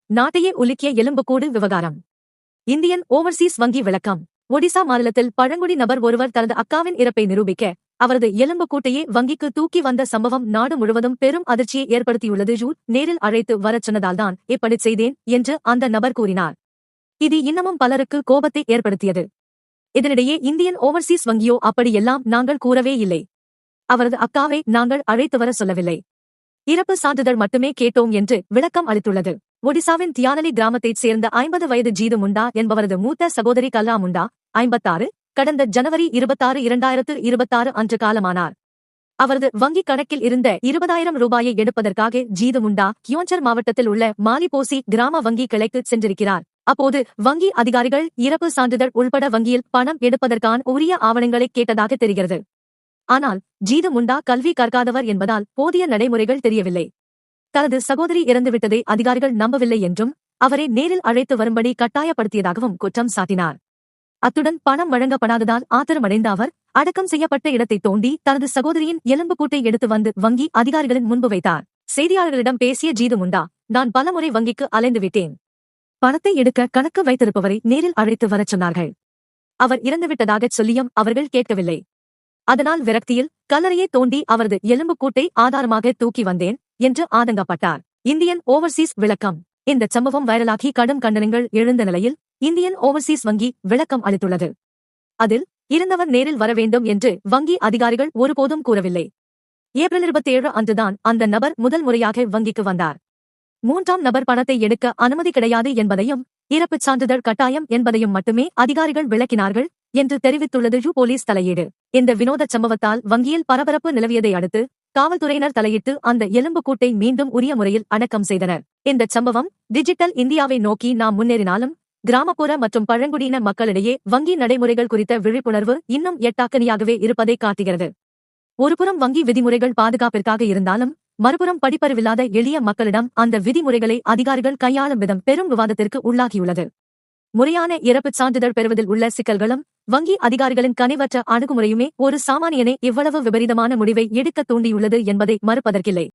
நாட்டையே உலுக்கிய எலும்புக்கூடு விவகாரம். இந்தியன் ஓவர்சீஸ் வங்கி விளக்கம். ஒடிசா மாநிலத்தில் பழங்குடி நபர் ஒருவர் தனது அக்காவின் இறப்பை நிரூபிக்க அவரது எலும்புக்கூட்டையே வங்கிக்கு தூக்கி வந்த சம்பவம் நாடு முழுவதும் பெரும் அதிர்ச்சியை ஏற்படுத்தியுள்ளது. நேரில் அழைத்து வரச் சொன்னதால்தான் இப்படி செய்தேன் என்று அந்த நபர் கூறினார். இது இன்னமும் பலருக்கு கோபத்தை ஏற்படுத்தியது. இதனிடையே இந்தியன் ஓவர்சீஸ் வங்கியோ அப்படியெல்லாம் நாங்கள் கூறவே இல்லை, அவரது அக்காவை நாங்கள் அழைத்து வர சொல்லவில்லை, இறப்பு சான்றிதழ் மட்டுமே கேட்டோம் என்று விளக்கம் அளித்துள்ளது. ஒடிசாவின் தியானலி கிராமத்தைச் சேர்ந்த 50 வயது ஜீது முண்டா என்பவரது மூத்த சகோதரி கல்லா முண்டா 56 கடந்த ஜனவரி 26, 2026 அன்று காலமானார். அவரது வங்கிக் கணக்கில் இருந்த 20,000 ரூபாயை எடுப்பதற்காக ஜீது முண்டா கியோன்சர் மாவட்டத்தில் உள்ள மாலிபோசி கிராம வங்கி கிளைக்கு சென்றிருக்கிறார். அப்போது வங்கி அதிகாரிகள் இறப்பு சான்றிதழ் உள்பட வங்கியில் பணம் எடுப்பதற்கான உரிய ஆவணங்களை கேட்டதாக தெரிகிறது. ஆனால் ஜீது முண்டா கல்வி கற்காதவர் என்பதால் போதிய நடைமுறைகள் தெரியவில்லை. தனது சகோதரி இறந்துவிட்டதை அதிகாரிகள் நம்பவில்லை என்றும் அவரை நேரில் அழைத்து வரும்படி கட்டாயப்படுத்தியதாகவும் குற்றம் சாட்டினார். அத்துடன் பணம் வழங்கப்படாததால் ஆத்திரமடைந்த அவர் அடக்கம் செய்யப்பட்ட இடத்தை தோண்டி தனது சகோதரியின் எலும்புக்கூட்டை எடுத்து வந்து வங்கி அதிகாரிகளின் முன்பு வைத்தார். செய்தியாளர்களிடம் பேசிய ஜீது முண்டா, நான் பலமுறை வங்கிக்கு அலைந்துவிட்டேன், பணத்தை எடுக்க கணக்கு வைத்திருப்பவரை நேரில் அழைத்து வரச் சொன்னார்கள், அவர் இறந்துவிட்டதாகச் சொல்லியும் அவர்கள் கேட்கவில்லை. அதனால் விரக்தியில் கல்லறையை தோண்டி அவரது எலும்புக்கூட்டை ஆதாரமாக தூக்கி வந்தேன் என்று ஆதங்கப்பட்டார். இந்தியன் ஓவர்சீஸ் விளக்கம். இந்த சம்பவம் வைரலாகி கடும் கண்டனங்கள் எழுந்த நிலையில் இந்தியன் ஓவர்சீஸ் வங்கி விளக்கம் அளித்துள்ளது. அதில் இறந்தவர் நேரில் வர வேண்டும் என்று வங்கி அதிகாரிகள் ஒருபோதும் கூறவில்லை. ஏப்ரல் 27 அன்றுதான் அந்த நபர் முதல் முறையாக வங்கிக்கு வந்தார். 3ஆம் நபர் பணத்தை எடுக்க அனுமதி கிடையாது என்பதையும் இறப்புச் சான்றிதழ் கட்டாயம் என்பதையும் மட்டுமே அதிகாரிகள் விளக்கினார்கள் என்று தெரிவித்துள்ளது போலீஸ் தலையீடு. இந்த வினோத சம்பவத்தால் வங்கியில் பரபரப்பு நிலவியதை அடுத்து காவல்துறையினர் தலையிட்டு அந்த எலும்புக்கூட்டை மீண்டும் உரிய முறையில் அடக்கம் செய்தனர். இந்த சம்பவம் டிஜிட்டல் இந்தியாவை நோக்கி நாம் முன்னேறினாலும் கிராமப்புற மற்றும் பழங்குடியின மக்களிடையே வங்கி நடைமுறைகள் குறித்த விழிப்புணர்வு இன்னும் எட்டாக்கனியாகவே இருப்பதை காட்டுகிறது. ஒருபுறம் வங்கி விதிமுறைகள் பாதுகாப்பிற்காக இருந்தாலும் மறுபுறம் படிப்பறிவில்லாத எளிய மக்களிடம் அந்த விதிமுறைகளை அதிகாரிகள் கையாளும் விதம் பெரும் விவாதத்திற்கு உள்ளாகியுள்ளது. முறையான இறப்புச் சான்றிதழ் பெறுவதில் உள்ள சிக்கல்களும் வங்கி அதிகாரிகளின் கனிவற்ற அணுகுமுறையுமே ஒரு சாமானியனை இவ்வளவு விபரீதமான முடிவை எடுக்க தூண்டியுள்ளது என்பதை மறுப்பதற்கில்லை.